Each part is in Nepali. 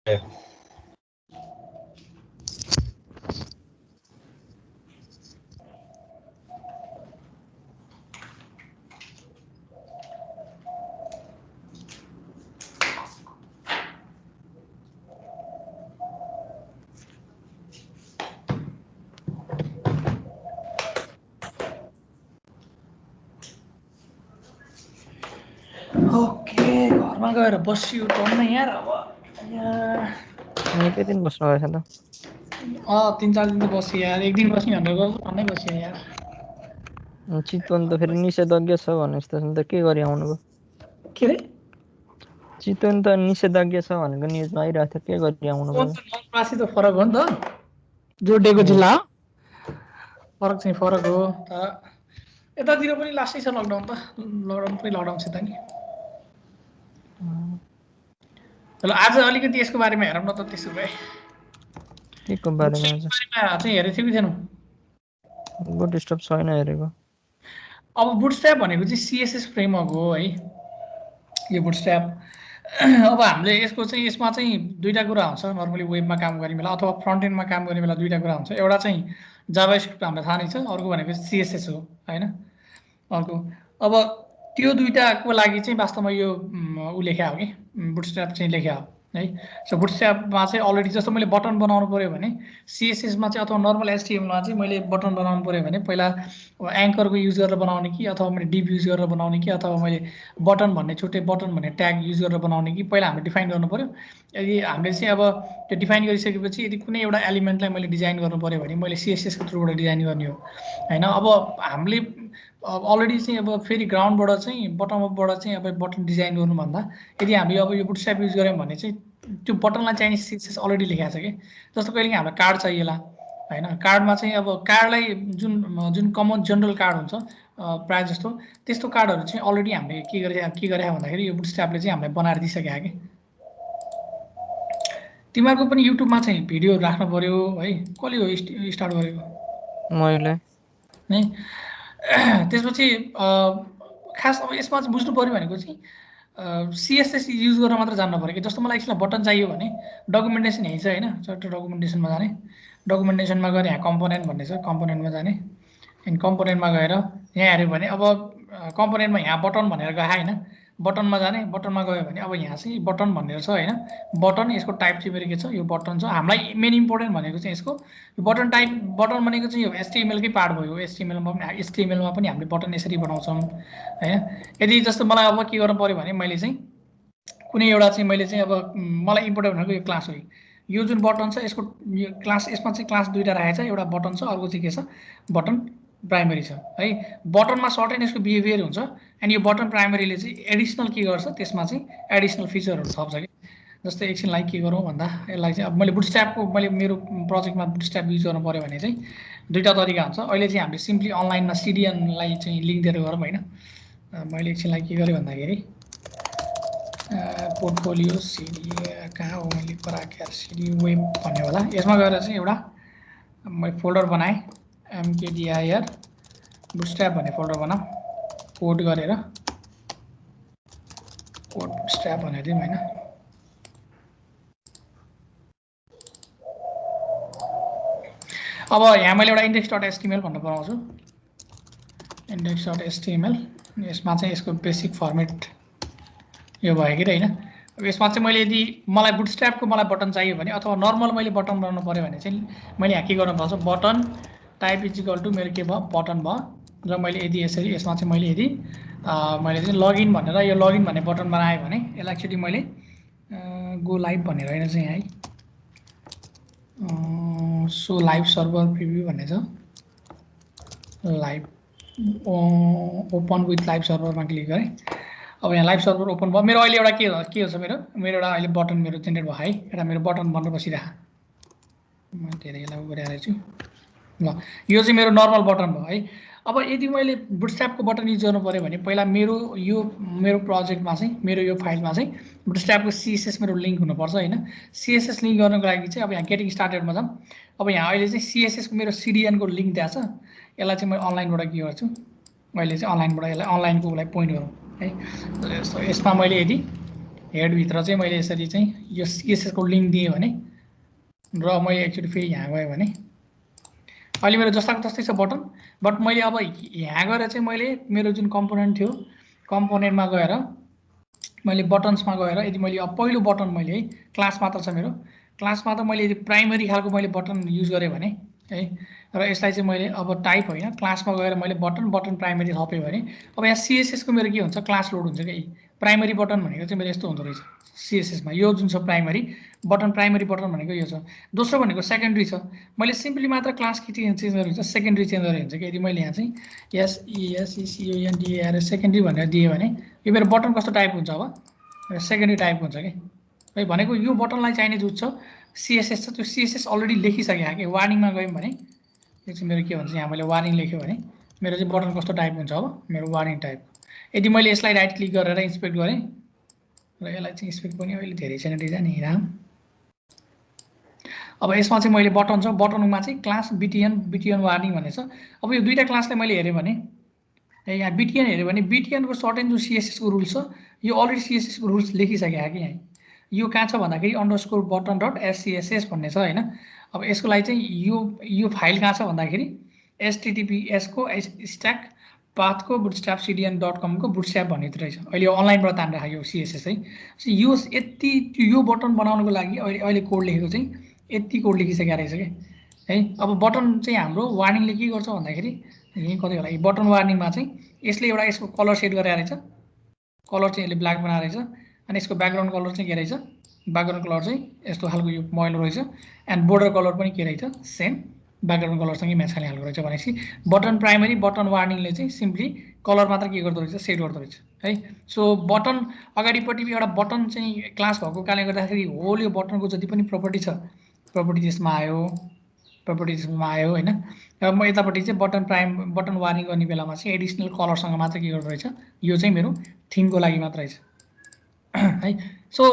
ओके घरमा गएर बसियो टन्न यार अब निकै दिन बस्नु भएछ त 3-4 दिन त बस्यो यार एक दिन बस्ने भनेर गयो भन्नै बस्यो यार चितवन त फेरि निषेधाज्ञा छ भने जस्तो छ नि त के गरी आउनुभयो के रे चितवन त निषेधाज्ञा छ भनेको न्युजमा आइरहेको थियो के गरी आउनुभयो नौरासी त फरक हो नि त जोडिएको जिल्ला हो फरक चाहिँ फरक हो त यतातिर पनि लास्टै छ लकडाउन त लकडाउन पनि लकडाउन छ त नि ल आज अलिकति यसको बारेमा हेरौँ न त त्यसो भए के को बारेमा आज चाहिँ हेरेको थियो कि थिएनौ बुटस्ट्र्याप छैन हेरेको अब बुटस्ट्र्याप भनेको चाहिँ सीएसएस फ्रेमवर्क हो है यो बुटस्ट्र्याप अब हामीले यसको चाहिँ यसमा चाहिँ दुईटा कुरा हुन्छ नर्मली वेबमा काम गर्ने बेला अथवा फ्रन्ट एन्डमा काम गर्ने बेला दुईटा कुरा हुन्छ एउटा चाहिँ जाभास्क्रिप्ट हामीलाई थाहा नै छ अर्को भनेको सीएसएस हो हैन अर्को अब त्यो दुईटाको लागि चाहिँ वास्तवमा यो उ लेख्या हो कि बुटस्ट्र्याप चाहिँ लेख्या हो है सो बुटस्ट्र्यापमा चाहिँ अलरेडी जस्तो मैले बटन बनाउनु पर्यो भने सीएसएसमा चाहिँ अथवा नर्मल एचटीएमएलमा चाहिँ मैले बटन बनाउनु पर्यो भने पहिला एङ्करको युज गरेर बनाउने कि अथवा मैले डिभ युज गरेर बनाउने कि अथवा मैले बटन भन्ने छुट्टै बटन भन्ने ट्याग युज गरेर बनाउने कि पहिला हामीले डिफाइन गर्नु पर्यो यदि हामीले चाहिँ अब त्यो डिफाइन गरिसकेपछि यदि कुनै एउटा एलिमेन्टलाई मैले डिजाइन गर्नु पर्यो भने मैले सीएसएसको थ्रुबाट डिजाइन गर्ने हो हैन अब हामीले अलरेडी चाहिँ अब फेरि ग्राउन्डबाट चाहिँ बटम अपबाट चाहिँ अब बटन डिजाइन गर्नुभन्दा यदि हामीले अब यो बुटस्ट्र्याप युज गऱ्यौँ भने चाहिँ त्यो बटनलाई चाहिने सीएसएस अलरेडी लेखाएको छ कि जस्तो कहिले हामीलाई कार्ड चाहिएला हैन कार्डमा चाहिँ अब कार्डलाई जुन कमन जनरल कार्ड हुन्छ प्रायः जस्तो त्यस्तो कार्डहरू चाहिँ अलरेडी हामीले के गरे भन्दाखेरि यो बुटस्ट्र्यापले चाहिँ हामीलाई बनाएर दिइसकेको कि तिमीहरूको पनि युट्युबमा चाहिँ भिडियो राख्नु पर्यो है कसले हो स्टार्ट गरेको मैले नै त्यसपछि खास अब यसमा चाहिँ बुझ्नु पर्यो भनेको चाहिँ सीएसएस युज गर्न मात्र जान्नु पर्यो कि जस्तो मलाई एकछिन बटन चाहियो भने डकुमेन्टेसन यही छ हैन चट्ट डकुमेन्टेसनमा जाने डकुमेन्टेसनमा गएर यहाँ कम्पोनेन्ट भन्ने छ कम्पोनेन्टमा जाने अनि कम्पोनेन्टमा गएर यहाँ हेऱ्यो भने अब कम्पोनेन्टमा यहाँ बटन भनेर गयो हैन बटनमा जाने बटनमा गयो भने अब यहाँ चाहिँ बटन भनेर छ हैन बटन यसको टाइप चाहिँ मेरो के छ यो बटन छ हामीलाई मेन इम्पोर्टेन्ट भनेको चाहिँ यसको बटन टाइप बटन भनेको चाहिँ यो एचटीएमएल कै पार्ट भयो एचटीएमएलमा पनि एचटीएमएलमा पनि हामीले बटन यसरी बनाउँछौँ हैन यदि जस्तो मलाई अब के गर्नु पर्यो भने मैले चाहिँ कुनै एउटा चाहिँ मैले चाहिँ अब मलाई इम्पोर्टेन्ट भनेको यो क्लास हो यो जुन बटन छ यसको यो क्लास यसमा चाहिँ क्लास दुईटा राखेको छ एउटा बटन छ अर्को चाहिँ के छ बटन प्राइमरी छ है बटनमा सर्टेन यसको बिहेभियर हुन्छ अनि यो बटन प्राइमरीले चाहिँ एडिसनल के गर्छ त्यसमा चाहिँ एडिसनल फिचरहरू थप्छ कि जस्तै एकछिनलाई के गरौँ भन्दा यसलाई चाहिँ अब मैले बुटस्ट्र्यापको मैले मेरो प्रोजेक्टमा बुटस्ट्र्याप युज गर्नु पर्यो भने चाहिँ दुईटा तरिका हुन्छ अहिले चाहिँ हामीले सिम्पली अनलाइनमा सिडिएनलाई चाहिँ लिङ्क दिएर गरौँ हैन मैले एकछिनलाई के गरेँ भन्दाखेरि पोर्टफोलियो सिडी कहाँ हो मैले राखेँ सिडी वेब भन्ने होला यसमा गएर चाहिँ एउटा मैले फोल्डर बनाएँ mkdir बुटस्ट्र्याप भन्ने फोल्डर बनाऊ कोड गरेर कोड बुटस्ट्र्याप भनेर दिउँ हैन अब यहाँ मैले एउटा index.html भनेर बनाउँछु index.html यसमा चाहिँ यसको बेसिक फर्मेट यो भयो कि हैन अब यसमा चाहिँ मैले यदि मलाई बुटस्ट्र्यापको मलाई बटन चाहियो भने अथवा नर्मल मैले बटन बनाउनु पर्यो भने चाहिँ मैले यहाँ के गर्नुपर्छ button type is equal to मेरो के भयो बटन भयो र मैले यदि यसरी यसमा चाहिँ मैले यदि मैले चाहिँ लगइन भनेर यो लगइन भन्ने बटन बनाएँ भने यसलाई एकचोटि मैले गो लाइभ भनेर हैन चाहिँ है सो लाइभ सर्भर प्रिभ्यू भन्ने छ लाइभ ओपन विथ लाइभ सर्भरमा क्लिक गरेँ अब यहाँ लाइभ सर्भर ओपन भयो मेरो अहिले एउटा के छ मेरो एउटा अहिले बटन मेरो जेनेरेट भयो है एउटा मेरो बटन बनेर बसिरहेको म धेरै यसलाई गरिरहेको छु ल यो चाहिँ मेरो नर्मल बटन भयो है अब यदि मैले बुटस्ट्र्यापको बटन युज गर्नु पर्यो भने पहिला मेरो प्रोजेक्टमा चाहिँ मेरो यो फाइलमा चाहिँ बुटस्ट्र्यापको सीएसएस मेरो लिङ्क हुनुपर्छ हैन सीएसएस लिङ्क गर्नको लागि चाहिँ अब यहाँ गेटिङ स्टार्टेडमा जाऊँ अब यहाँ अहिले चाहिँ सीएसएसको मेरो सिडिएनको लिङ्क दिएको छ यसलाई चाहिँ मैले अनलाइनबाट के गर्छु मैले चाहिँ अनलाइनबाट यसलाई अनलाइनको उसलाई पोइन्ट गरौँ है यसमा मैले यदि हेडभित्र चाहिँ मैले यसरी चाहिँ यो CSS को लिङ्क दिएँ भने र मैले एकचोटि फेरि यहाँ गएँ भने अहिले मेरो जस्ताको तस्तै छ बटन, बट मैले अब यहाँ गएर चाहिँ मैले मेरो जुन कम्पोनेन्ट थियो कम्पोनेन्टमा गएर मैले बटन्समा गएर यदि मैले अब पहिलो बटन मैले है क्लास मात्र छ मेरो, क्लासमा त मैले यदि प्राइमरी खालको मैले बटन युज गरेँ भने है र यसलाई चाहिँ मैले अब टाइप होइन क्लासमा गएर मैले बटन प्राइमरी थपेँ भने अब यहाँ CSS को मेरो के हुन्छ क्लास लोड हुन्छ कि प्राइमरी बटन भनेको चाहिँ मेरो यस्तो हुँदो रहेछ CSS मा यो जुन छ प्राइमरी बटन भनेको यो छ। दोस्रो भनेको सेकेन्डरी छ, मैले सिम्पली मात्र क्लास के चेन्ज गरेर हुन्छ सेकेन्डरी चेन्ज गरेर हुन्छ कि यदि मैले यहाँ चाहिँ SESECONDAR सेकेन्डरी भनेर दिएँ भने यो मेरो बटन कस्तो टाइप हुन्छ अब सेकेन्डरी टाइप हुन्छ कि है भनेको यो बटनलाई चाहिने जुन छ CSS छ त्यो CSS अलरेडी लेखिसकेको कि वार्निङमा गयौँ भने यो चाहिँ मेरो के भन्छ यहाँ मैले वार्निङ लेख्यो भने मेरो चाहिँ बटन कस्तो टाइप हुन्छ अब मेरो वार्निङ टाइप। यदि मैले यसलाई राइट क्लिक गरेर इन्सपेक्ट गरेँ र यसलाई चाहिँ इन्सपेक्ट पनि अहिले धेरै छैन डिजाइन हिराम। अब यसमा चाहिँ मैले बटन छ बटनमा चाहिँ क्लास BTN वार्निङ भनेछ। अब यो दुईटा क्लासलाई मैले हेरेँ भने यहाँ BTN हेऱ्यो भने BTN को सर्टेन जुन CSS को रुल्स छ यो अलरेडी CSS को रुल्स लेखिसकेको कि यहाँ यो कहाँ छ भन्दाखेरि underscore button dot SCSS भन्ने छ हैन। अब यसको लागि चाहिँ यो फाइल कहाँ छ भन्दाखेरि https को stack path को bootstrapcdn.com को bootstrap भन्ने रहेछ। अहिले अनलाइनबाट तानेर यो CSS है यो यति यो बटन बनाउनको लागि अहिले कोड लेखेको चाहिँ यति कोड लेखिसकेको रहेछ के है। अब बटन चाहिँ हाम्रो वार्निङले के गर्छ भन्दाखेरि यही कतै होला बटन वार्निङमा चाहिँ यसले एउटा यसको कलर सेट गरेर रहेछ, कलर चाहिँ यसले ब्ल्याक बनाएर रहेछ अनि यसको ब्याकग्राउन्ड कलर चाहिँ के रहेछ ब्याकग्राउन्ड कलर चाहिँ यस्तो खालको यो मैलो रहेछ एन्ड बोर्डर कलर पनि के रहेछ सेम ब्याकग्राउन्ड कलरसँगै म्याच खाने खालको रहेछ भनेपछि बटन प्राइमरी बटन वार्निङले चाहिँ सिम्पली कलर मात्र के गर्दो रहेछ सेट गर्दो रहेछ है। सो बटन अगाडिपट्टि एउटा बटन चाहिँ क्लास भएको कारणले गर्दाखेरि होल यो बटनको जति पनि प्रपर्टी छ प्रपर्टी त्यसमा आयो हैन। र म यतापट्टि चाहिँ बटन वार्निङ गर्ने बेलामा चाहिँ एडिसनल कलरसँग मात्र के गर्दो रहेछ यो चाहिँ मेरो थिमको लागि मात्र रहेछ है। सो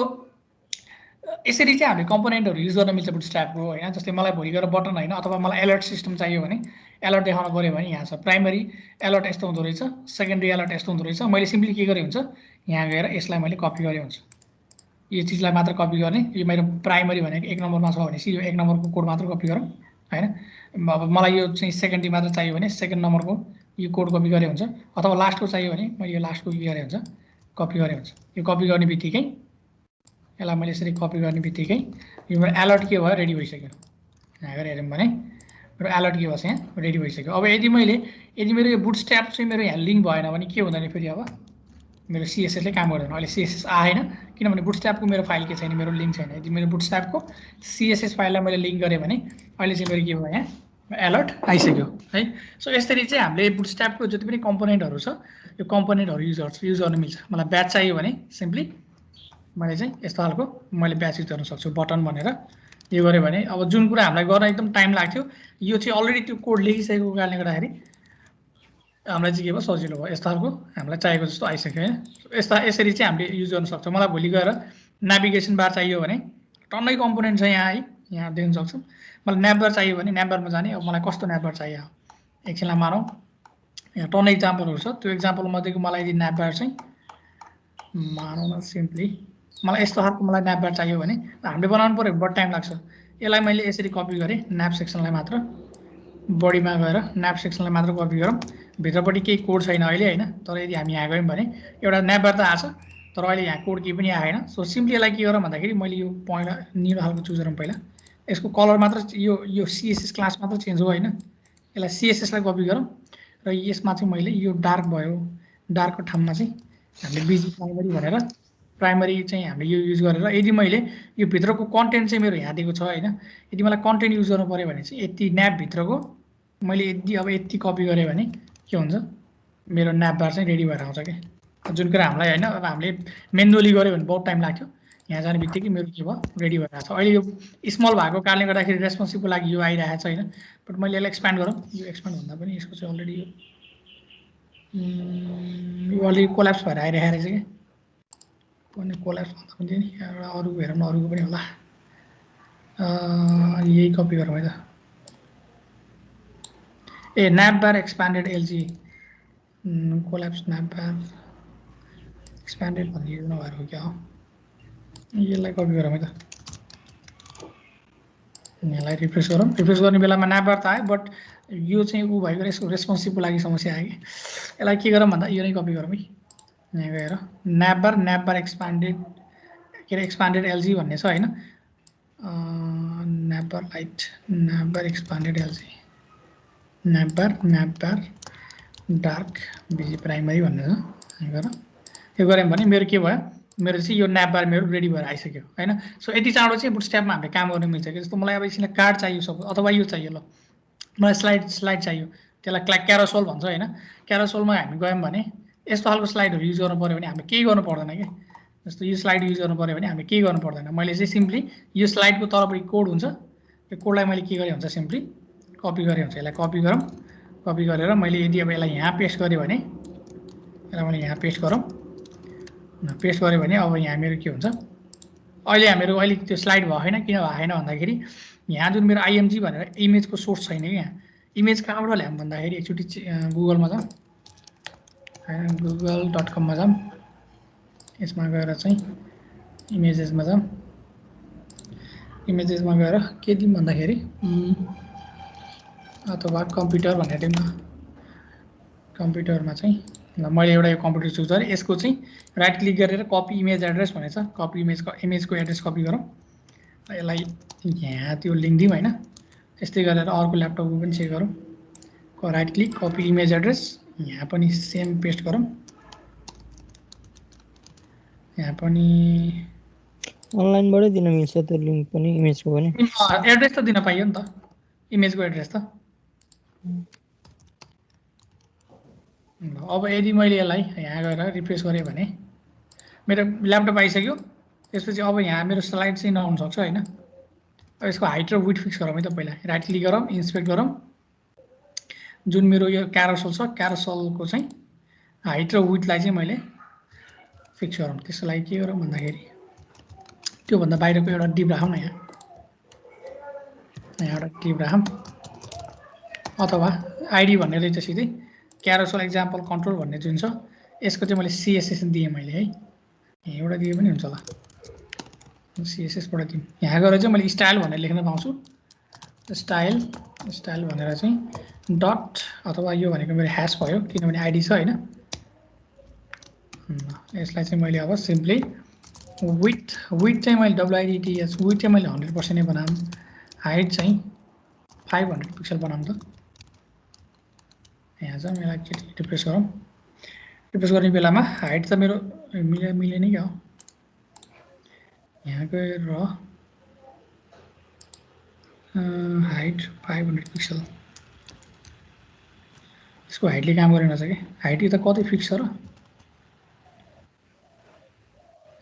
यसरी चाहिँ हामीले कम्पोनेन्टहरु युज गर्न मिल्छ बुटस्ट्र्यापको हैन। जस्तै मलाई भोलि गएर बटन हैन अथवा मलाई अलर्ट सिस्टम चाहियो भने अलर्ट देखाउन पर्यो भने यहाँ छ प्राइमरी अलर्ट यस्तो हुँदो रहेछ, सेकेन्डरी अलर्ट यस्तो हुँदो रहेछ। मैले सिम्पली के गरे हुन्छ यहाँ गएर यसलाई मैले कपी गरे हुन्छ, यो चीजलाई मात्र कपी गर्ने। यो मेरो प्राइमरी भनेको 1 नम्बरमा छ भनेपछि यो 1 नम्बरको कोड मात्र कपी गरौँ हैन। अब मलाई यो चाहिँ सेकेन्डरी मात्र चाहियो भने सेकेन्ड नम्बरको यो कोड कपी गरे हुन्छ अथवा लास्टको चाहियो भने मैले यो लास्टको के गरे हुन्छ कपी गरे हुन्छ। यो कपी गर्ने बित्तिकै यसलाई मैले यसरी कपी गर्ने बित्तिकै यो मेरो अलर्ट के भयो रेडी भइसक्यो। यहाँ गएर हेर्यौँ भने मेरो अलर्ट के भएछ यहाँ रेडी भइसक्यो। अब यदि मेरो यो बुटस्ट्र्याप चाहिँ मेरो यहाँ लिङ्क भएन भने के हुँदैन फेरि अब मेरो CSS ले काम गर्दैन। अहिले CSS आएन किनभने बुटस्ट्र्यापको मेरो फाइल के छैन मेरो लिङ्क छैन। यदि मेरो बुटस्ट्र्यापको CSS फाइललाई मैले लिङ्क गरेँ भने अहिले चाहिँ मेरो के भयो यहाँ अलर्ट आइसक्यो है। सो यसरी चाहिँ हामीले बुटस्ट्र्यापको जति पनि कम्पोनेन्टहरु छ यो कम्पोनेन्टहरु युज गर्न मिल्छ। मलाई ब्याच चाहियो भने सिम्पली मैले चाहिँ यस्तो खालको मैले ब्याच युज गर्न सक्छु बटन भनेर यो गरे भने अब जुन कुरा हामीलाई गर्न एकदम टाइम लाग्थ्यो यो चाहिँ अलरेडी त्यो कोड लेखिसकेको कारणले गर्दाखेरि हामीलाई चाहिँ के भयो सजिलो भयो। यस्तो खालको हामीलाई चाहिएको जस्तो आइसक्यो हैन। यसरी चाहिँ हामीले युज गर्न सक्छौँ। मलाई भोलि गएर नेभिगेसन बार चाहियो भने टन्नै कम्पोनेन्ट छ यहाँ है, यहाँ देख्न सक्छौँ। मलाई न्याभबार चाहियो भने न्याभबारमा जाने अब मलाई कस्तो न्याभबार चाहियो एकछिनलाई मानौँ यहाँ टन्नै इक्जाम्पलहरु छ त्यो इक्जाम्पल मध्येको मलाई यदि न्याभबार चाहिँ मानौँ न सिम्पली मलाई यस्तो खालको मलाई न्याभबार चाहियो भने हामीले बनाउनु पर्यो बढी टाइम लाग्छ। यसलाई मैले यसरी कपी गरेँ न्याभ सेक्सनलाई मात्र बडीमा गएर न्याभ सेक्सनलाई मात्र कपी गरौँ भित्रपट्टि केही कोड छैन अहिले हैन। तर यदि हामी यहाँ गयौँ भने एउटा न्याभबार त आछ तर अहिले यहाँ कोड केही पनि आएन। सो सिम्पली यसलाई के गरौँ भन्दाखेरि मैले यो पहिला निलो खालको चुज गरौँ पहिला यसको कलर मात्र यो CSS क्लास मात्र चेन्ज हो हैन। यसलाई CSS लाई कपी गरौँ र यसमा चाहिँ मैले यो डार्क भयो डार्कको ठाउँमा चाहिँ हामीले बिजी प्राइमरी भनेर प्राइमरी चाहिँ हामीले यो युज गरेर यदि मैले यो भित्रको कन्टेन्ट चाहिँ मेरो यहाँ दिएको छ हैन। यदि मलाई कन्टेन्ट युज गर्नु पर्यो भने चाहिँ यति न्याभ भित्रको मैले यदि अब यति कपी गरेँ भने के हुन्छ मेरो न्याभबार चाहिँ रेडी भएर आउँछ के जुन कुरा हामीलाई हैन। अब हामीले मेनुअली गर्यो भने बहुत टाइम लाग्थ्यो यहाँ जाने बित्तिकै मेरो के भयो रेडी भएर आछ। अहिले यो स्मल भएको कारणले गर्दाखेरि रेस्पोन्सिभको लागि यो आइरहेको छैन बट मैले यसलाई एक्सप्यान्ड गरौँ यो एक्सप्यान्ड भन्दा पनि यसको चाहिँ अलरेडी यो अलरेडी कोल्याप्स भएर आइरहेको रहेछ के पनि कोल्याप्स भन्दा पनि नि एउटा अरू हेरौँ न अरूको पनि होला यही कपी गरौँ है त ए न्याभबार एक्सप्यान्डेड LG कोल्याप्स न्याभबार एक्सप्यान्डेड भन्ने यो नभएर हो क्या हो यसलाई कपी गरौँ है त यसलाई रिफ्रेस गरौँ रिफ्रेस गर्ने बेलामा न्यापबार त आयो बट यो चाहिँ ऊ भएको यसको रेस्पोन्सिभको लागि समस्या आयो कि यसलाई के गरौँ भन्दा यो नै कपी गरौँ है यहाँ गएर न्यापबार एक्सपान्डेड के अरे एक्सपान्डेड एलजी भन्ने छ होइन navbar expanded LG navbar dark BG primary भन्ने छ यहाँ गएर यो गऱ्यौँ भने मेरो के भयो मेरो चाहिँ यो न्यापबार मेरो रेडी भएर आइसक्यो होइन सो यति चाँडो चाहिँ बुटस्ट्र्यापमा हामीले काम गर्न मिल्छ कि जस्तो मलाई अब एकछिन कार्ड चाहियो सब अथवा यो चाहियो ल मलाई स्लाइड चाहियो त्यसलाई क्यारोसोल भन्छ होइन क्यारोसोलमा हामी गयौँ भने यस्तो खालको स्लाइडहरू युज गर्नु पऱ्यो भने हामीले केही गर्नु पर्दैन कि जस्तो यो स्लाइड युज गर्नु पऱ्यो भने हामीले केही गर्नु पर्दैन मैले चाहिँ सिम्पली यो स्लाइडको तलपट्टि कोड हुन्छ यो कोडलाई मैले के गरेँ हुन्छ सिम्पली कपी गरेँ हुन्छ यसलाई कपी गरौँ कपी गरेर मैले यदि अब यसलाई यहाँ पेस्ट गरेँ भने यसलाई मैले यहाँ पेस्ट गरौँ पेस्ट गरेँ भने अब यहाँ मेरो के हुन्छ अहिले मेरो अहिले त्यो स्लाइड भएन किन भएन भन्दाखेरि यहाँ जुन मेरो आइएमजी भनेर इमेजको सोर्स छैन कि यहाँ इमेज कहाँबाट ल्याऊँ भन्दाखेरि एकचोटि गुगलमा जाऊँ google.com जाऊँ यसमा गएर चाहिँ इमेजेसमा जाऊँ इमेजेसमा गएर के दिउँ भन्दाखेरि अथवा कम्प्युटर भनेर दिउँ न कम्प्युटरमा चाहिँ ल मैले एउटा यो कम्प्युटर चुज गरेँ यसको चाहिँ राइट क्लिक गरेर कपी इमेज एड्रेस भनेछ कपी इमेजको एड्रेस कपी गरौँ यसलाई यहाँ त्यो लिङ्क दिउँ होइन यस्तै गरेर अर्को ल्यापटपको पनि चेक गरौँ right click copy image address यहाँ पनि सेम पेस्ट गरौँ यहाँ पनि अनलाइनबाटै दिन मिल्छ त्यो लिङ्क पनि इमेजको पनि एड्रेस त दिन पाइयो नि त इमेजको एड्रेस त अब यदि मैले यसलाई यहाँ गएर रिफ्रेस गरेँ भने मेरो ल्यापटप आइसक्यो त्यसपछि अब यहाँ मेरो स्लाइड चाहिँ नआउन सक्छ होइन अब यसको हाइट र विड्थ फिक्स गरौँ है त पहिला राइट क्लिक गरौँ इन्सपेक्ट गरौँ जुन मेरो यो क्यारोसल छ क्यारोसलको चाहिँ हाइट र विड्थलाई चाहिँ मैले फिक्स गरौँ त्यसको लागि के गरौँ भन्दाखेरि त्योभन्दा बाहिरको एउटा डिप राखौँ न यहाँ एउटा डिप राखौँ अथवा आइडी भन्ने रहेछ सिधै क्यारोसल एक्जाम्पल कन्ट्रोल भन्ने जुन छ यसको चाहिँ मैले सिएसएस दिएँ मैले है एउटा दिए पनि हुन्छ होला सिएसएसबाट दिउँ यहाँ गएर चाहिँ मैले स्टाइल भनेर लेख्न पाउँछु स्टाइल भनेर चाहिँ डट अथवा यो भनेको मेरो ह्यास भयो किनभने आइडी छ होइन यसलाई चाहिँ मैले अब सिम्पली विथ चाहिँ मैले डब्लुआइडिटिएस विथ चाहिँ मैले 100% नै बनाऊँ हाइट चाहिँ 500 पिक्सल बनाऊँ त यहाँ चाहिँ मलाई रिफ्रेस गरौँ रिफ्रेस गर्ने बेलामा हाइट त मेरो मिले नै क्या हो यहाँ गएर हाइट 500 पिक्सल यसको हाइटले काम गरेन छ कि हाइट यो त कति फिक्स छ र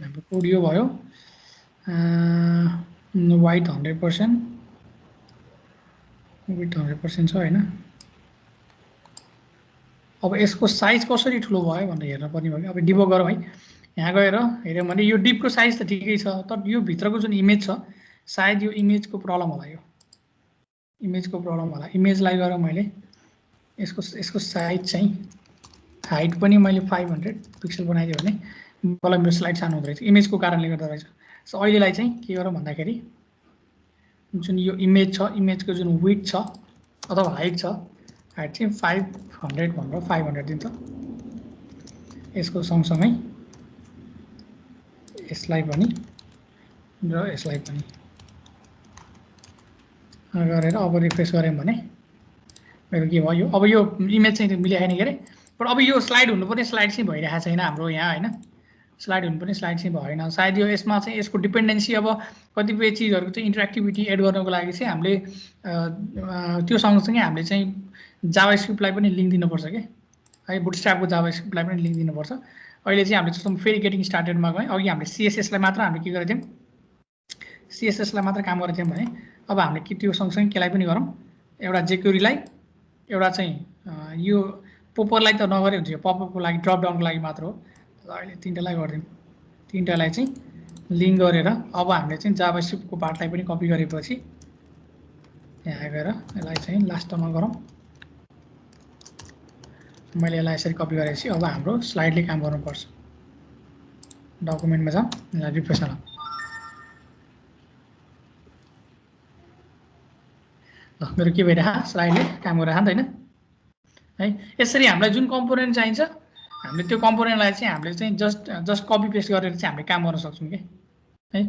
हाम्रो कोड यो भयो वाइट 100% विथ 100% छ होइन अब यसको साइज कसरी ठुलो भयो भनेर हेर्न पर्ने भयो अब डिबग गरौँ है यहाँ गएर हेऱ्यौँ भने यो डिपको साइज त ठिकै छ तर यो भित्रको जुन इमेज छ सायद यो इमेजको प्रब्लम होला यो इमेजको प्रब्लम होला इमेजलाई गएर मैले यसको साइज चाहिँ हाइट पनि मैले 500 पिक्सल बनाइदिएँ भने मलाई मेरो स्लाइड सानो हुँदो रहेछ इमेजको कारणले गर्दा रहेछ सो अहिलेलाई चाहिँ के गरौँ भन्दाखेरि जुन यो इमेज छ इमेजको जुन विड्थ छ अथवा हाइट छ हाइट चाहिँ 500 भनेर 500 दिन्छ यसको सँगसँगै यसलाई पनि र यसलाई पनि गरेर अब रिफ्रेस गऱ्यौँ भने मेरो के भयो अब यो इमेज चाहिँ मिलाएन के अरे बट अब यो स्लाइड हुनुपर्ने स्लाइड चाहिँ भइरहेको छैन हाम्रो यहाँ होइन स्लाइड हुनुपर्ने स्लाइड चाहिँ भएन सायद यो यसमा चाहिँ यसको डिपेन्डेन्सी अब कतिपय चिजहरूको चाहिँ इन्टरेक्टिभिटी एड गर्नको लागि चाहिँ हामीले त्यो सँगसँगै हामीले चाहिँ जाभास्क्रिप्टलाई पनि लिङ्क दिनुपर्छ कि है बुटस्ट्र्यापको जाभास्क्रिप्टलाई पनि लिङ्क दिनुपर्छ अहिले चाहिँ हामीले जस्तो फेरि गेटिङ स्टार्टेडमा गयौँ अघि हामीले सिएसएसलाई मात्र हामीले के गरेको थियौँ सिएसएसलाई मात्र काम गरेको थियौँ भने अब हामीले के त्यो सँगसँगै केलाई पनि गरौँ एउटा जेक्युरीलाई एउटा चाहिँ यो पोपरलाई त नगरे हुन्छ यो पपअपको लागि ड्रप डाउनको लागि मात्र हो अहिले तिनटालाई गरिदिउँ तिनटालाई चाहिँ लिङ्क गरेर अब हामीले चाहिँ जाभास्क्रिप्टको पार्टलाई पनि कपी गरेपछि यहाँ गएर यसलाई चाहिँ लास्टमा गरौँ मैले यसलाई यसरी कपी गरेपछि अब हाम्रो स्लाइडले काम गर्नुपर्छ डकुमेन्टमा जाउँ यसलाई रिफ्रेस गरौँ मेरो के भइरहेको स्लाइडले काम गरिरहेको नि त हैन है। यसरी हामीलाई जुन कम्पोनेन्ट चाहिन्छ हामीले त्यो कम्पोनेन्टलाई चाहिँ हामीले चाहिँ जस्ट कपी पेस्ट गरेर चाहिँ हामीले काम गर्न सक्छौँ कि है।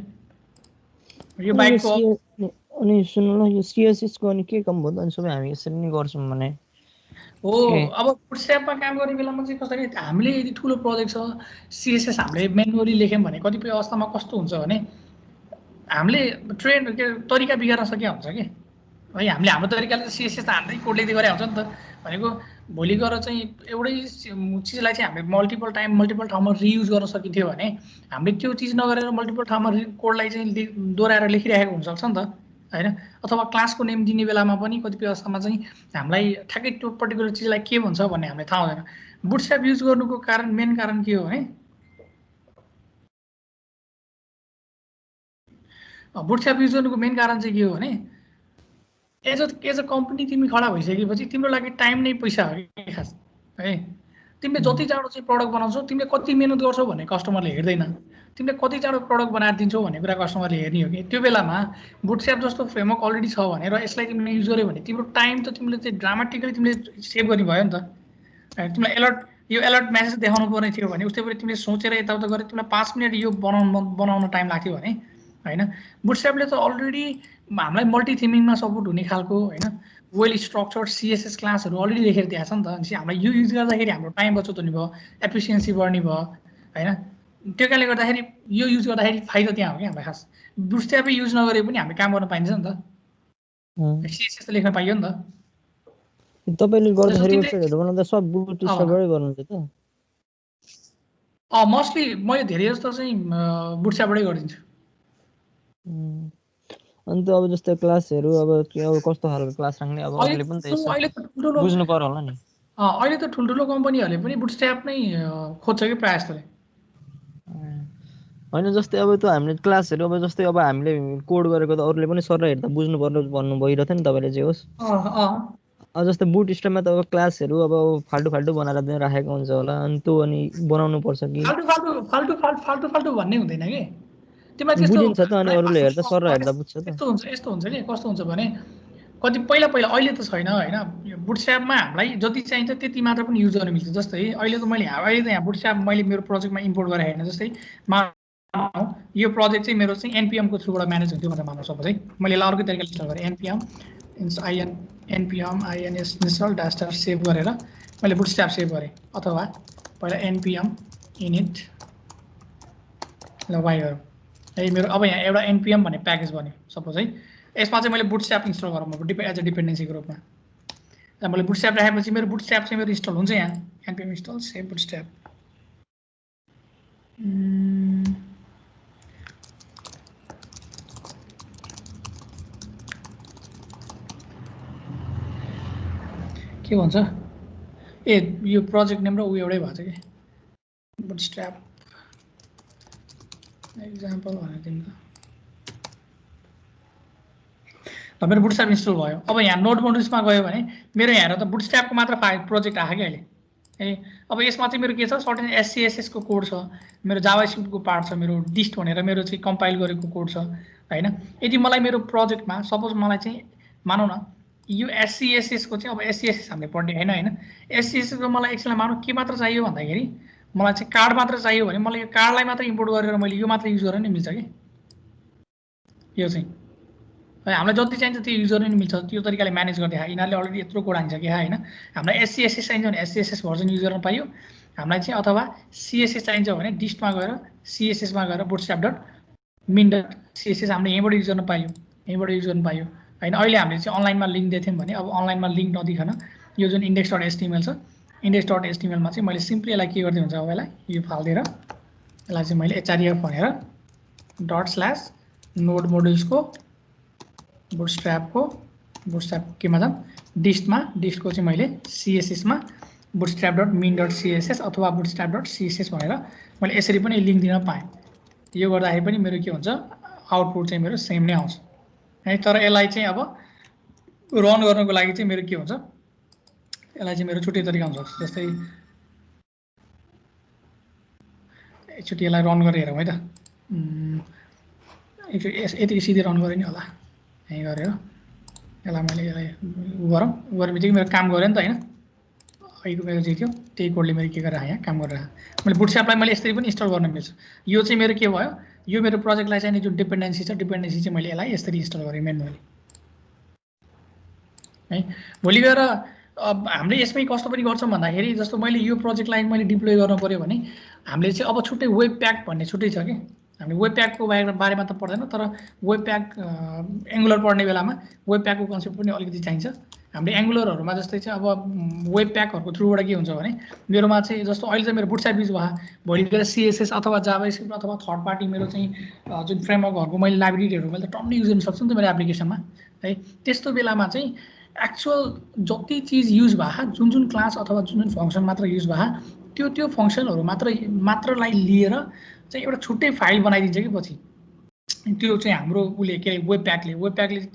यो बाइकको अनि सुन्नु न यो CSS को अनि के काम भयो अनि सबै हामी यसरी नै गर्छौँ भने हो। अब बुटस्ट्र्यापमा काम गर्ने बेलामा चाहिँ कसरी हामीले यदि ठुलो प्रोजेक्ट छ CSS हामीले म्यानुअली लेख्यौँ भने कतिपय अवस्थामा कस्तो हुन्छ भने हामीले ट्रेन्ड के तरिका बिगार्न सकिया हुन्छ कि है। हामीले हाम्रो तरिकाले त CSS त हाम्रै कोड लेख्दै गरे हुन्छ नि त भनेको भोलि गएर चाहिँ एउटै चिजलाई चाहिँ हामीले मल्टिपल ठाउँमा रियुज गर्न सकिन्थ्यो भने हामीले त्यो चिज नगरेर मल्टिपल ठाउँमा कोडलाई चाहिँ दोहोऱ्याएर लेखिरहेको हुनसक्छ नि त हैन। अथवा क्लासको नेम दिने बेलामा पनि कतिपय अवस्थामा चाहिँ हामीलाई ठ्याक्कै त्यो पर्टिकुलर चिजलाई के भन्छ भन्ने हामीलाई थाहा हुँदैन। बुटस्ट्र्याप युज गर्नुको मेन कारण के हो भने बुटस्ट्र्याप युज गर्नुको मेन कारण चाहिँ के हो भने एज अ कम्पनी तिमी खडा भइसकेपछि तिम्रो लागि टाइम नै पैसा हो कि खास है। तिमीले जति चाँडो चाहिँ प्रडक्ट बनाउँछौ तिमीले कति मेहनत गर्छौ भन्ने कस्टमरले हेर्दैन। तिमीले कति चाँडो प्रडक्ट बनाएर दिन्छौ भन्ने कुरा कस्टमरले हेर्ने हो कि। त्यो बेलामा बुटस्ट्र्याप जस्तो फ्रेमवर्क अलरेडी छ भने र यसलाई तिमीले युज गर्यो भने तिम्रो टाइम त तिमीले चाहिँ ड्रामाटिकली तिमीले सेभ गर्ने भयो नि त। तिमीलाई यो अलर्ट मेसेज देखाउनु पर्ने थियो भने उस्तै गरी तिमीले सोचेर यताउता गरेर तिमीलाई 5 मिनट यो बनाउन टाइम लाग्थ्यो भने हैन। बुटस्ट्र्यापले त अलरेडी हामीलाई मल्टी थिमिङमा सपोर्ट हुने खालको हैन वेल स्ट्रक्चर्ड CSS क्लासहरू अलरेडी लेखेर दिएको छ नि त। अनि हामीलाई यो युज गर्दाखेरि हाम्रो टाइम बचत हुने भयो, एफिसियन्सी बढ्ने भयो हैन। त्यो कारणले गर्दाखेरि यो युज गर्दाखेरि फाइदा त्यहाँ हो कि हामीलाई खास। बुटस्ट्र्यापै युज नगरे पनि हामीले काम गर्न पाइन्छ नि त। CSS त लेख्न पाइयो नि त। तपाईले गर्दाखेरि वेबसाइटहरु बनाउँदा सब बुटस्ट्र्यापबाटै गर्नुहुन्छ त? मोस्टली मैले धेरै जस्तो चाहिँ बुटस्ट्र्यापबाटै गरिदिन्छु। अनि त अब जस्तै क्लासहरु अब कस्तो खालको क्लास राख्ने अब अरूले पनि त यसो बुझ्नु पर्यो होला नि। अहिले त ठुल्ठुलो कम्पनीहरूले पनि बुटस्ट्र्याप नै खोज्छ कि प्रायः जस्तोले। हैन जस्तै अब त हामीले क्लासहरु अब जस्तै अब हामीले कोड गरेको त अरूले पनि सर हेर्दा बुझ्नु पर्यो भन्नु भइरहेथ्यो नि तपाईले जे होस्। अब जस्तै बुटस्ट्र्यापमा त अब क्लासहरु अब फाल्टु बनाएर राखेको हुन्छ होला अनि त्यो अनि बनाउनु पर्छ कि फाल्टु भन्ने हुँदैन कि। त्यसमा त्यस्तो बुझिन्छ त अनि अरूले हेर्दा सर हेर्दा बुझ्छ त। यस्तो हुन्छ कि कस्तो हुन्छ भने कति पहिला अहिले त छैन हैन। बुटस्ट्र्यापमा हामीलाई जति चाहिन्छ त्यति मात्र पनि युज गर्न मिल्छ। जस्तै अहिले त यहाँ बुटस्ट्र्याप मैले मेरो प्रोजेक्टमा इम्पोर्ट गरेर हेर्न जस्तै यो प्रोजेक्ट चाहिँ मेरो चाहिँ NPM को थ्रुबाट म्यानेज हुन्थ्यो भनेर मान्न सपोज है। मैले अर्कै तरिकाले इन्स्टल गरेँ NPM install डास्टर सेभ गरेर मैले बुटस्ट्र्याप सेभ गरेँ। अथवा पहिला NPM init ल वाइ गरौँ है। मेरो अब यहाँ एउटा NPM भन्ने प्याकेज बन्यो सपोज है। यसमा चाहिँ मैले बुटस्ट्र्याप इन्स्टल गरौँ एज अ डिपेन्डेन्सीको रूपमा। र मैले बुटस्ट्र्याप राखेपछि मेरो बुटस्ट्र्याप चाहिँ मेरो इन्स्टल हुन्छ यहाँ NPM install सेभ बुटस्ट्र्याप। के भन्छ यो प्रोजेक्ट नेम र उ एउटै भन्छ कि बुटस्ट्र्याप एक्जाम्पल भनेर दिनु त। मेरो बुटस्ट्र्याप इन्स्टल भयो। अब यहाँ नोड मोड्युल्समा गयो भने मेरो यहाँ त बुटस्ट्र्यापको मात्र प्रोजेक्ट आयो कि अहिले है। अब यसमा चाहिँ मेरो के छ सर्टेन SCSS को कोड छ, मेरो जावास्क्रिप्टको पार्ट छ, मेरो डिस्ट भनेर मेरो चाहिँ कम्पाइल गरेको कोड छ हैन। यदि मलाई मेरो प्रोजेक्टमा सपोज मलाई चाहिँ मानौँ न यो SCSS को चाहिँ अब SCSS हामीले पढ्ने हैन। SCSS को मलाई एकछिनलाई मानौँ के मात्र चाहियो भन्दाखेरि मलाई चाहिँ कार्ड मात्र चाहियो भने मलाई यो कार्डलाई मात्र इम्पोर्ट गरेर मैले यो मात्र युज गर्न नि मिल्छ कि। यो चाहिँ हामीलाई जति चाहिन्छ त्यो युज गर्न नि मिल्छ। त्यो तरिकाले म्यानेज गर्दै यिनीहरूले अलरेडी यत्रो कोड हान्छ कि हैन। हामीलाई SCSS चाहिन्छ भने SCSS भर्जन युज गर्न पाइयो। हामीलाई चाहिँ अथवा CSS चाहिन्छ भने डिस्टमा गएर CSS मा गएर bootstrap.min.css हामीले यहीँबाट युज गर्न पाइयो हैन। अहिले हामीले चाहिँ अनलाइनमा लिङ्क दिएको थियौँ भने अब अनलाइनमा लिङ्क नदिकन यो जुन index.html छ index.html मा चाहिँ मैले सिम्पली यसलाई के गर्दै हुन्छ अब यसलाई यो फाल्दिएर यसलाई चाहिँ मैले href भनेर ./node modules को बुटस्ट्र्याप केमा छ डिस्टको चाहिँ मैले CSS मा bootstrap.min.css अथवा bootstrap.css भनेर मैले यसरी पनि लिङ्क दिन पाएँ। यो गर्दाखेरि पनि मेरो के हुन्छ आउटपुट चाहिँ मेरो सेम नै आउँछ है। तर यसलाई चाहिँ अब रन गर्नको लागि चाहिँ मेरो के हुन्छ यसलाई चाहिँ मेरो छुट्टै तरिका हुन्छ। जस्तै एकचोटि यसलाई रन गरेर हेरौँ है त। यतिकै सिधै रन गरेँ नि होला यहीँ गरेर यसलाई मैले यसलाई गरौँ गर्ने बित्तिकै मेरो काम गरेँ नि त होइन अहिलेको मेरो जे थियो त्यही कोडले मैले के गरेर यहाँ काम गरेर मैले बुटस्ट्र्यापलाई मैले यसरी पनि इन्स्टल गर्न मिल्छ यो चाहिँ मेरो के भयो यो मेरो प्रोजेक्टलाई चाहिँ जुन डिपेन्डेन्सी छ डिपेन्डेन्सी चाहिँ मैले यसलाई यसरी इन्स्टल गरेँ म्यानुअली है भोलि गएर अब हामीले यसमै कस्तो पनि गर्छौँ भन्दाखेरि जस्तो मैले यो प्रोजेक्टलाई मैले डिप्लोय गर्नु पऱ्यो भने हामीले चाहिँ अब छुट्टै वेब प्याक भन्ने छुट्टै छ कि हामीले वेब प्याकको बारेमा त पढ्दैन तर वेब प्याक एङ्गुलर पढ्ने बेलामा वेब प्याकको कन्सेप्ट पनि अलिकति चाहिन्छ हामीले एङ्गुलरहरूमा जस्तै चाहिँ अब वेब प्याकहरूको थ्रुबाट के हुन्छ भने मेरोमा चाहिँ जस्तो अहिले चाहिँ मेरो बुटस्ट्र्याप युज भयो भोलि गएर सिएसएस अथवा जाभास्क्रिप्ट अथवा थर्ड पार्टी मेरो चाहिँ जुन फ्रेमवर्कहरूको मैले लाइब्रेरीहरू मैले त टन्नै युज गर्न सक्छु नि त मेरो एप्लिकेसनमा है त्यस्तो बेलामा चाहिँ एक्चुअल जति चिज युज भए जुन जुन क्लास अथवा जुन जुन फङ्सन मात्र युज भए त्यो फङ्सनहरू मात्रलाई लिएर चाहिँ एउटा छुट्टै फाइल बनाइदिन्छ कि पछि त्यो चाहिँ हाम्रो उसले के अरे वेब प्याकले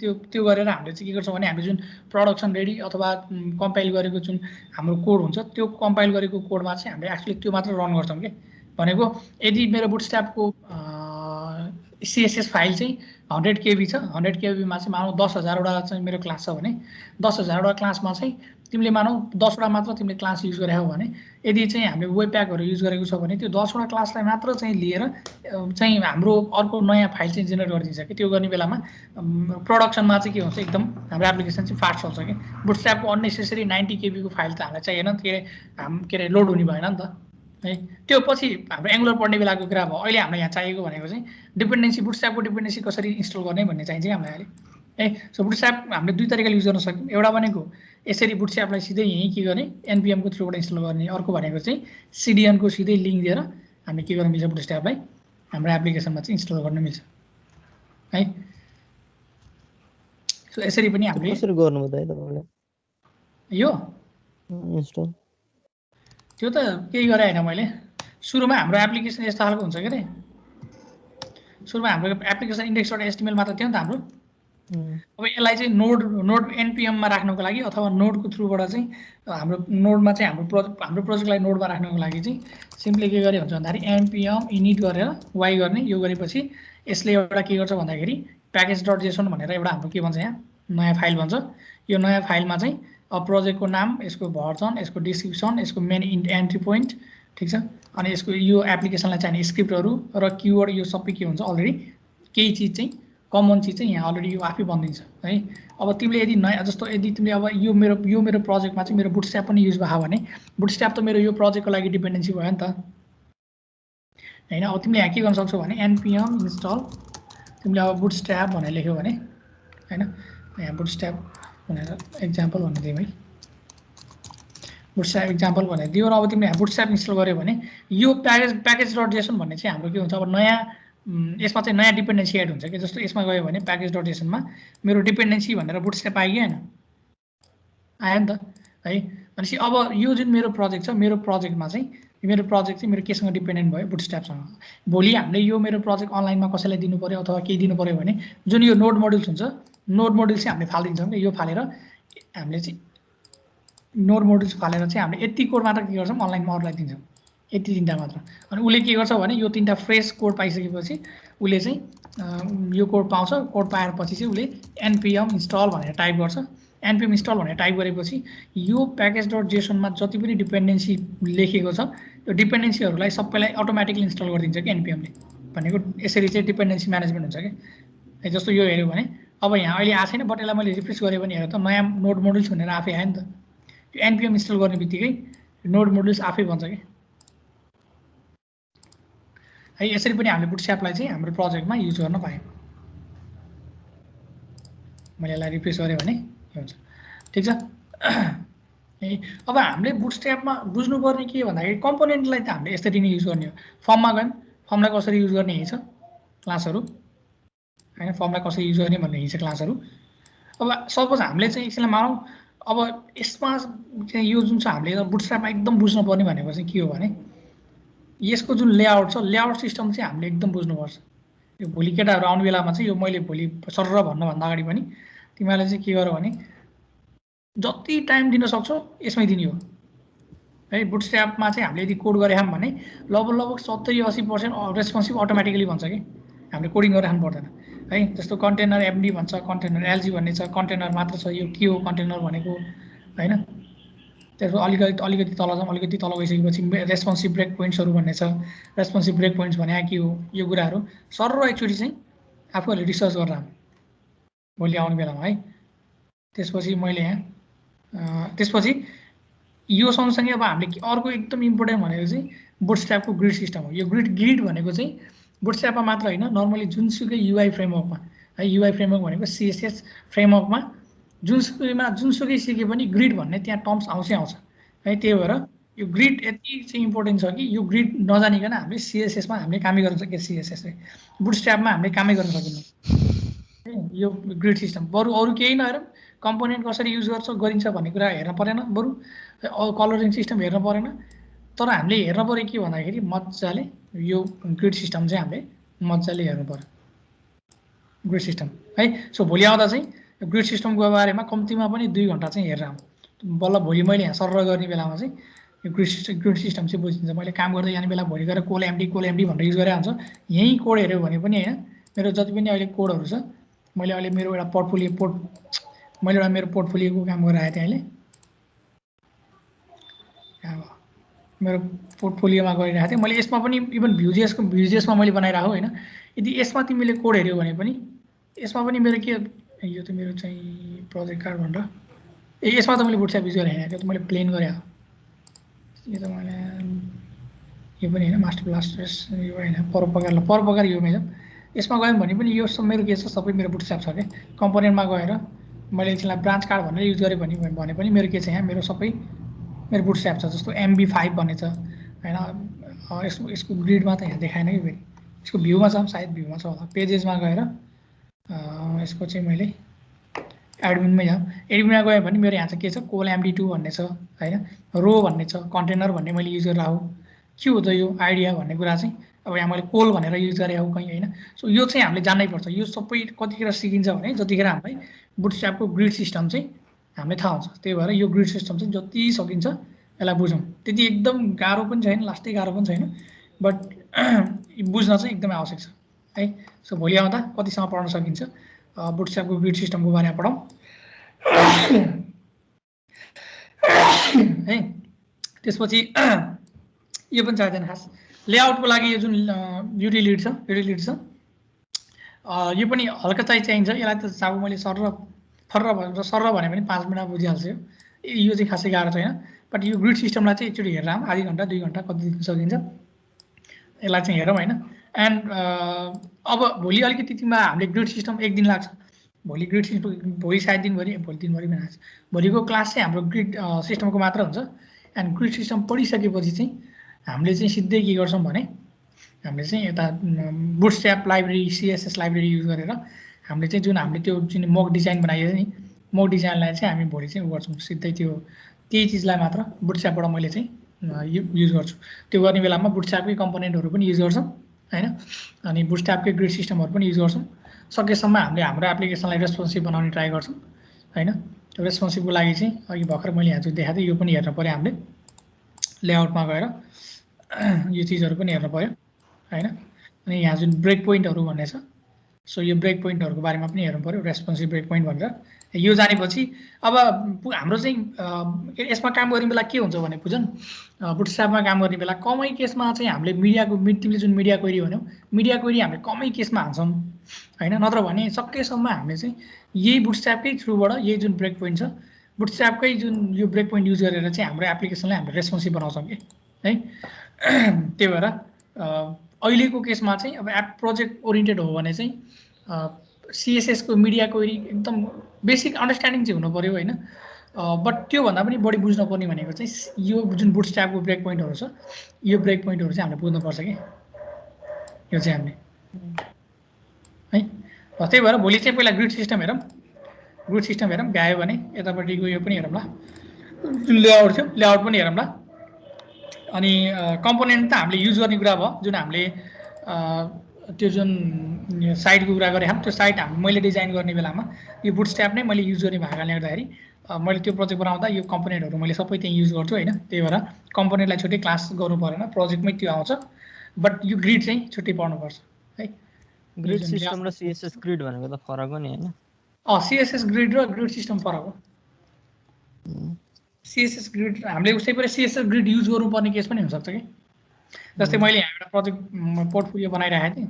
त्यो गरेर हामीले चाहिँ के गर्छौँ भने हामीले जुन प्रडक्सन रेडी अथवा कम्पाइल गरेको जुन हाम्रो कोड हुन्छ त्यो कम्पाइल गरेको कोडमा चाहिँ हामीले एक्चुअली त्यो मात्र रन गर्छौँ कि भनेको यदि मेरो बुटस्ट्र्यापको सिएसएस फाइल चाहिँ 100 KB छ 100 KBमा चाहिँ मानौ 10,000वटा चाहिँ मेरो क्लास छ भने 10,000वटा क्लासमा चाहिँ तिमीले मानौ 10वटा मात्र तिमीले क्लास युज गरे हो भने यदि चाहिँ हामीले वेब प्याकहरू युज गरेको छ भने त्यो 10वटा क्लासलाई मात्र चाहिँ लिएर चाहिँ हाम्रो अर्को नयाँ फाइल चाहिँ जेनेरेट गरिदिन्छ कि त्यो गर्ने बेलामा प्रोडक्सनमा चाहिँ के हुन्छ एकदम हाम्रो एप्लिकेसन चाहिँ फास्ट चल्छ कि बुटस्ट्र्यापको अननेसेसरी 90 KB को फाइल त हामीलाई चाहिएन के अरे लोड हुने भएन नि त है त्यो पछि हाम्रो एङ्गुलर पढ्ने बेलाको कुरा भयो अहिले हामीलाई यहाँ चाहिएको भनेको चाहिँ डिपेन्डेन्सी बुटस्ट्र्यापको डिपेन्डेन्सी कसरी इन्स्टल गर्ने भन्ने चाहिन्छ हामीलाई अहिले है सो बुटस्ट्र्याप हामीले दुई तरिकाले युज गर्न सक्यौँ एउटा भनेको यसरी बुटस्ट्र्यापलाई सिधै यहीँ के गर्ने एनपिएमको थ्रुबाट इन्स्टल गर्ने अर्को भनेको चाहिँ सिडिएनको सिधै लिङ्क दिएर हामीले के गर्न मिल्छ बुटस्ट्र्यापलाई हाम्रो एप्लिकेसनमा चाहिँ इन्स्टल गर्न मिल्छ है सो यसरी पनि हामीले कसरी गर्नु त है तपाईले यो इन्स्टल त्यो त केही गरे हैन मैले सुरुमा हाम्रो एप्लिकेसन यस्तो खालको हुन्छ के रे सुरुमा हाम्रो एप्लिकेसन index.html मात्र थियो नि त हाम्रो अब यसलाई चाहिँ नोड npm मा राख्नको लागि अथवा नोडको थ्रुबाट चाहिँ हाम्रो नोडमा चाहिँ हाम्रो प्रोजेक्टलाई नोडमा राख्नको लागि चाहिँ सिम्पली के गरे हुन्छ भन्दाखेरि npm init गरेर y गर्ने यो गरेपछि यसले एउटा के गर्छ भन्दाखेरि package.json भनेर एउटा हाम्रो के भन्छ यहाँ नयाँ फाइल भन्छ यो नयाँ फाइलमा चाहिँ अब प्रोजेक्टको नाम यसको भर्जन यसको डिस्क्रिप्सन यसको मेन एन्ट्री पोइन्ट ठीक छ अनि यसको यो एप्लिकेसनलाई चाहिने स्क्रिप्टहरू र किवर्ड यो सबै के हुन्छ अलरेडी केही चिज चाहिँ कमन चिज चाहिँ यहाँ अलरेडी यो आफै बनिन्छ है अब तिमीले यदि नयाँ जस्तो यदि तिमीले अब यो मेरो प्रोजेक्टमा चाहिँ मेरो बुटस्ट्र्याप पनि युज भयो भने बुटस्ट्र्याप त मेरो यो प्रोजेक्टको लागि डिपेन्डेन्सी भयो नि त हैन अब तिमीले यहाँ के गर्न सक्छौ भने npm install तिमीले अब बुटस्ट्र्याप भनेर लेख्यौ भने हैन यहाँ बुटस्ट्र्याप भनेर एक्जाम्पल भन्ने दियौ है बुटस्ट्र्याप एक्जाम्पल भनेर दियो र अब तिमीले यहाँ बुटस्ट्र्याप इन्स्टल गर्यो भने यो package.json भन्ने चाहिँ हाम्रो के हुन्छ अब नयाँ यसमा चाहिँ नयाँ डिपेन्डेन्सी एड हुन्छ कि जस्तो यसमा गयो भने package.jsonमा मेरो डिपेन्डेन्सी भनेर बुटस्ट्र्याप आयो हैन आयो नि त है भनेपछि अब यो जुन मेरो प्रोजेक्ट छ मेरो प्रोजेक्टमा चाहिँ मेरो प्रोजेक्ट चाहिँ मेरो केसँग डिपेन्डेन्ट भयो बुटस्ट्र्यापसँग भोलि हामीले यो मेरो प्रोजेक्ट अनलाइनमा कसैलाई दिनु पर्यो अथवा केही दिनु पर्यो भने जुन यो नोड मोड्युल्स हुन्छ नोड मोड्युल्स चाहिँ हामीले फालिदिन्छौँ कि यो फालेर हामीले चाहिँ नोड मोड्युल्स फालेर चाहिँ हामीले यति कोड मात्र के गर्छौँ अनलाइनमा अरूलाई दिन्छौँ यति तिनवटा मात्र अनि उसले के गर्छ भने यो तिनवटा फ्रेस कोड पाइसकेपछि उसले चाहिँ यो कोड पाउँछ कोड पाएपछि चाहिँ उसले npm install भनेर टाइप गर्छ npm install भनेर टाइप गरेपछि यो package.jsonमा जति पनि डिपेन्डेन्सी लेखेको छ त्यो डिपेन्डेन्सीहरूलाई सबैलाई अटोमेटिकली इन्स्टल गरिदिन्छ कि npmले भनेको यसरी चाहिँ डिपेन्डेन्सी म्यानेजमेन्ट हुन्छ कि जस्तो यो हेऱ्यो भने अब यहाँ अहिले आएको छैन बट यसलाई मैले रिफ्रेस गरेँ भने हेर त नयाँ नोड मोड्युल्स भनेर आफै आयो नि त त्यो npm इन्स्टल गर्ने बित्तिकै नोड मोड्युल्स आफै बन्छ कि है यसरी पनि हामीले बुटस्ट्र्यापलाई चाहिँ हाम्रो प्रोजेक्टमा युज गर्न पायौँ मैले यसलाई रिफ्रेस गरेँ भने हुन्छ ठीक छ ए अब हामीले बुटस्ट्र्यापमा बुझ्नुपर्ने के भन्दाखेरि कम्पोनेन्टलाई त हामीले यसरी नै युज गर्ने हो फर्ममा गयौँ फर्मलाई कसरी युज गर्ने यही छ क्लासहरू हैन फर्मलाई कसरी युज गर्ने भन्ने यही छ क्लासहरू अब सपोज हामीले चाहिँ एकछिनलाई मानौँ अब यसमा चाहिँ यो जुन छ हामीले बुटस्ट्र्यापमा एकदम बुझ्नुपर्ने भनेको चाहिँ के हो भने यसको जुन लेआउट छ लेआउट सिस्टम चाहिँ हामीले एकदम बुझ्नुपर्छ यो भोलि केटाहरू आउने बेलामा चाहिँ यो मैले भोलि सरर भन्नुभन्दा अगाडि पनि तिमीहरूले चाहिँ के गर भने जति टाइम दिन सक्छौ यसमै दिने हो है बुटस्ट्र्यापमा चाहिँ हामीले यदि कोड गरेछौँ भने लगभग 70-80% रेस्पोन्सिभ अटोमेटिकली भन्छ कि हामीले कोडिङ गरिराख्नु पर्दैन है। जस्तो कन्टेनर एमडी भन्छ, कन्टेनर एलजी भन्ने छ, कन्टेनर मात्र छ, यो के हो कन्टेनर भनेको हैन। त्यसको अलिकति तल जाउँ, अलिकति तल गइसकेपछि रेस्पोन्सिभ ब्रेक पोइन्ट्सहरू भन्ने छ। रेस्पोन्सिभ ब्रेक पोइन्ट्स भने के हो, यो कुराहरू सर एकचोटि चाहिँ आफूहरूले रिसर्च गरेर भोलि आउने बेलामा है। त्यसपछि मैले यहाँ त्यसपछि यो सँगसँगै अब हामीले अर्को एकदम इम्पोर्टेन्ट भनेको चाहिँ बुटस्ट्र्यापको ग्रिड सिस्टम हो। यो ग्रिड भनेको चाहिँ बुटस्ट्र्यापमा मात्र होइन, नर्मली जुनसुकै युआई फ्रेमवर्कमा है, युआई फ्रेमवर्क भनेको सिएसएस फ्रेमवर्कमा जुनसुकै सिके पनि ग्रिड भन्ने त्यहाँ टर्म्स आउँछै आउँछ है। त्यही भएर यो ग्रिड यति चाहिँ इम्पोर्टेन्ट छ कि यो ग्रिड नजानिकन हामीले सिएसएसमा हामीले कामै गर्न सक्यो, सिएसएसले बुटस्ट्र्यापमा हामीले कामै गर्न सकिन्न यो ग्रिड सिस्टम। बरु अरू केही नहेर कम्पोनेन्ट कसरी युज गरिन्छ भन्ने कुरा हेर्न परेन, बरु कलरिङ सिस्टम हेर्न परेन, तर हामीले हेर्न पऱ्यो के भन्दाखेरि मजाले यो ग्रिड सिस्टम चाहिँ हामीले मजाले हेर्नु पर्यो, ग्रिड सिस्टम है। सो भोलि आउँदा चाहिँ ग्रिड सिस्टमको बारेमा कम्तीमा पनि 2 घन्टा चाहिँ हेरेर आउँ। बल्ल भोलि मैले यहाँ सरर गर्ने बेलामा चाहिँ यो ग्रिड सिस्टम चाहिँ बुझिन्छ। मैले काम गर्दै जाने बेला भोलि गएर कोल एमडी भनेर युज गरेर हुन्छ। यहीँ कोड हेऱ्यो भने पनि होइन, मेरो जति पनि अहिले कोडहरू छ, मैले अहिले मेरो एउटा पोर्टफोलियोको काम गरेर आएँ त्यहाँ अहिले मेरो पोर्टफोलियोमा गरिरहेको थिएँ मैले। यसमा पनि इभन भ्युजेसमा मैले बनाइरहेको होइन। यदि यसमा तिमीले कोड हेऱ्यौ भने पनि यसमा पनि मेरो के, यो त मेरो चाहिँ प्रोजेक्ट कार्ड भनेर यसमा त मैले बुटस्ट्र्याप युज गरेँ होइन, त्यो त मैले प्लेन गरेँ। यो त मैले यो पनि होइन, मास्टर ब्लास्टर्स यो होइन, परोपकार यो मेरो यसमा गयौँ भने पनि यो सब मेरो के छ, सबै मेरो बुटस्ट्र्याप छ क्या। कम्पोनेन्टमा गएर मैले यसलाई ब्रान्च कार्ड भनेर युज गरेँ भने पनि मेरो के छ, यहाँ मेरो सबै मेरो बुटस्ट्र्याप छ। जस्तो MB5 भन्ने छ होइन, यसको ग्रिडमा त यहाँ देखाएन कि फेरि, यसको भ्यूमा छ, सायद भ्यूमा छ होला। पेजेसमा गएर यसको चाहिँ मैले एडमिनमै जाउँ, एडमिनमा गयो भने मेरो यहाँ चाहिँ के छ, कोल MD2 भन्ने छ होइन, रो भन्ने छ, कन्टेनर भन्ने मैले युज गरेर आऊ। के हो त यो आइडिया भन्ने कुरा चाहिँ अब यहाँ मैले कोल भनेर युज गरेँ हो कहीँ होइन। सो यो चाहिँ हामीले जान्नै पर्छ। यो सबै कतिखेर सिकिन्छ भने जतिखेर हामीलाई बुटस्ट्र्यापको ग्रिड सिस्टम चाहिँ हामीलाई थाहा हुन्छ। त्यही भएर यो ग्रिड सिस्टम चाहिँ जति सकिन्छ यसलाई बुझौँ। त्यति एकदम गाह्रो पनि छैन, लास्टै गाह्रो पनि छैन, बट बुझ्न चाहिँ एकदमै आवश्यक छ है। सो भोलि आउँदा कतिसम्म पढ्न सकिन्छ बुटस्ट्र्यापको ग्रिड सिस्टमको बारेमा पढौँ है। त्यसपछि यो पनि चाहिँदैन खास, लेआउटको लागि यो जुन युटिलिटी छ यो पनि हल्का चाहिन्छ। यसलाई त अब मैले सरर भने पनि 5 मिनटमा बुझिहाल्छु। यो चाहिँ खासै गाह्रो छैन, बट यो ग्रिड सिस्टमलाई चाहिँ एकचोटि हेरेर आउँ, आधी घन्टा 2 घन्टा कति दिन सकिन्छ यसलाई चाहिँ हेरौँ होइन। एन्ड अब भोलि अलिकति तिमीमा हामीले ग्रिड सिस्टम 1 दिन लाग्छ। भोलि ग्रिड सिस्टम भोलि सायद दिनभरि पनि लाग्छ। भोलिको क्लास चाहिँ हाम्रो ग्रिड सिस्टमको मात्र हुन्छ। एन्ड ग्रिड सिस्टम पढिसकेपछि चाहिँ हामीले चाहिँ सिधै के गर्छौँ भने हामीले चाहिँ यता बुटस्ट्र्याप लाइब्रेरी CSS लाइब्रेरी युज गरेर हामीले चाहिँ हामीले त्यो जुन मक डिजाइन बनाइयो नि, मक डिजाइनलाई चाहिँ हामी भोलि चाहिँ गर्छौँ सिधै त्यही चिजलाई मात्र बुटस्ट्र्यापबाट मैले चाहिँ युज गर्छु। त्यो गर्ने बेलामा बुटस्ट्र्यापकै कम्पोनेन्टहरू पनि युज गर्छौँ होइन, अनि बुटस्ट्र्यापकै ग्रिड सिस्टमहरू पनि युज गर्छौँ। सकेसम्म हामीले हाम्रो एप्लिकेसनलाई रेस्पोन्सिभ बनाउने ट्राई गर्छौँ होइन। त्यो रेस्पोन्सिभको लागि चाहिँ अघि भर्खर मैले यहाँ चाहिँ देखाएको थिएँ, यो पनि हेर्नु पऱ्यो हामीले लेआउटमा गएर यो चिजहरू पनि हेर्नु पऱ्यो होइन। अनि यहाँ जुन ब्रेक पोइन्टहरू भन्ने छ, सो यो ब्रेक पोइन्टहरूको बारेमा पनि हेर्नु पऱ्यो, रेस्पोन्सिभ ब्रेक पोइन्ट भनेर। यो जानेपछि अब हाम्रो चाहिँ यसमा काम गर्ने बेला के हुन्छ भने बुझ्नु, बुटस्ट्र्यापमा काम गर्ने बेला कमै केसमा चाहिँ हामीले तिमीले जुन मिडिया क्वेरी भन्यौ, मिडिया क्वेरी हामीले कमै केसमा हान्छौँ होइन। नत्र भने सकेसम्म हामीले चाहिँ यही बुटस्ट्र्यापकै थ्रुबाट यही जुन ब्रेक पोइन्ट छ, बुटस्ट्र्यापकै जुन यो ब्रेक पोइन्ट युज गरेर चाहिँ हाम्रो एप्लिकेसनलाई हामीले रेस्पोन्सिभ बनाउँछौँ कि है। त्यही भएर अहिलेको केसमा चाहिँ अब एप प्रोजेक्ट ओरिएन्टेड हो भने चाहिँ CSSको मिडिया क्वेरी एकदम बेसिक अन्डरस्ट्यान्डिङ चाहिँ हुनु पऱ्यो होइन। बट त्योभन्दा पनि बढी बुझ्नुपर्ने भनेको चाहिँ यो जुन बुटस्ट्र्यापको ब्रेक पोइन्टहरू छ, यो ब्रेक पोइन्टहरू चाहिँ हामीले बुझ्नुपर्छ कि यो चाहिँ हामीले है। त्यही भएर भोलि चाहिँ पहिला ग्रिड सिस्टम हेरौँ, भ्यायो भने यतापट्टिको यो पनि हेरौँ ल, जुन लेआउट थियो लेआउट पनि हेरौँ ल। अनि कम्पोनेन्ट त हामीले युज गर्ने कुरा भयो, जुन हामीले त्यो जुन साइटको कुरा गरेँ त्यो साइट मैले डिजाइन गर्ने बेलामा यो बुटस्ट्र्याप नै मैले युज गर्ने भएकाले गर्दाखेरि मैले त्यो प्रोजेक्ट बनाउँदा यो कम्पोनेन्टहरू मैले सबै त्यहीँ युज गर्छु होइन। त्यही भएर कम्पोनेन्टलाई छुट्टै क्लास गर्नु परेन, प्रोजेक्टमै त्यो आउँछ। बट यो ग्रिड चाहिँ छुट्टै पढ्नुपर्छ है। ग्रिड सिस्टम र सीएसएस ग्रिड भनेको त फरक हो नि हैन सीएसएस ग्रिड र ग्रिड सिस्टम फरक हो सीएसएस ग्रिड हामीले उसै पनि सीएसएस ग्रिड युज गर्नुपर्ने केस पनि हुनसक्छ कि जस्तै मैले यहाँ एउटा प्रोजेक्ट पोर्टफोलियो बनाइरहेको थिएँ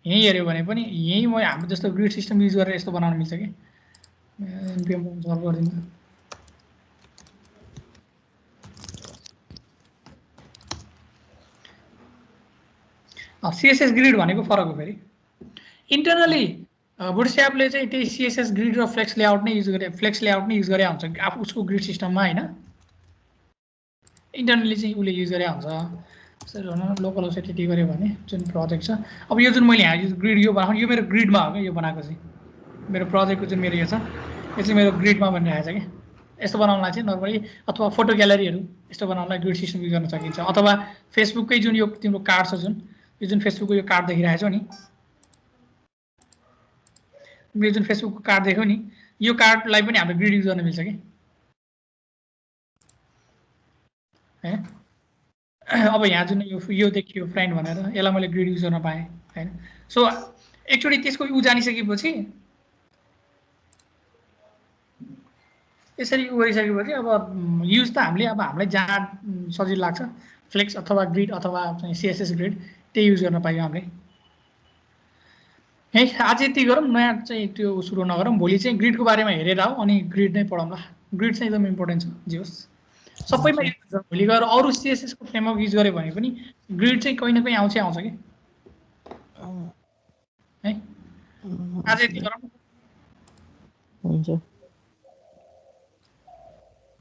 यहीँ हेऱ्यो भने पनि यहीँ म हाम्रो जस्तो ग्रिड सिस्टम युज गरेर यस्तो बनाउन मिल्छ कि npm सल्भ गरिदिनु सीएसएस ग्रिड भनेको फरक हो फेरि इन्टरनली बुटस्ट्र्यापले चाहिँ त्यही सीएसएस ग्रिड र फ्लेक्स लेआउट नै युज गरे फ्लेक्स लेआउट नै युज गरे हुन्छ आफू उसको ग्रिड सिस्टममा हैन इन्टरनली चाहिँ उसले युज गरे हुन्छ त्यसरी भनौँ लोकल वेबसाइट गऱ्यो भने जुन प्रोजेक्ट छ अब यो जुन मैले यहाँ यो ग्रिड यो बनाएको यो मेरो ग्रिडमा हो क्या यो बनाएको चाहिँ मेरो प्रोजेक्टको जुन मेरो यो छ यो चाहिँ मेरो ग्रिडमा बनिरहेको छ कि यस्तो बनाउनलाई चाहिँ नर्मली अथवा फोटो ग्यालरीहरू यस्तो बनाउनलाई ग्रिड सिस्टम युज गर्न सकिन्छ अथवा फेसबुककै जुन यो तिम्रो कार्ड छ जुन यो जुन फेसबुकको यो कार्ड देखिरहेको छौ नि मेरो जुन फेसबुकको कार्ड देख्यौ नि यो कार्डलाई पनि हामीले ग्रिड युज गर्न मिल्छ कि हैन अब यहाँ जुन यो देखियो फ्रेन्ड भनेर यसलाई मैले ग्रिड युज गर्न पाएँ हैन सो एक्चुअली त्यसको उ जानिसकेपछि यसरी गरिसकेपछि अब युज त हामीले अब हामीलाई जहाँ सजिलो लाग्छ फ्लेक्स अथवा ग्रिड अथवा सीएसएस ग्रिड त्यही युज गर्न पाइयो हामीले है आज यति गरौँ नयाँ चाहिँ त्यो सुरु नगरौँ भोलि चाहिँ ग्रिडको बारेमा हेरेर आऊ अनि ग्रिड नै पढौँला ग्रिड चाहिँ एकदम इम्पोर्टेन्ट छ जे होस् सबैमा युज हुन्छ भोलि गएर अरू सीएसएसको फ्रेमवर्क युज गऱ्यो भने पनि ग्रिड चाहिँ कहीँ न कहीँ आउँछ कि है आज यति गरौँ हुन्छ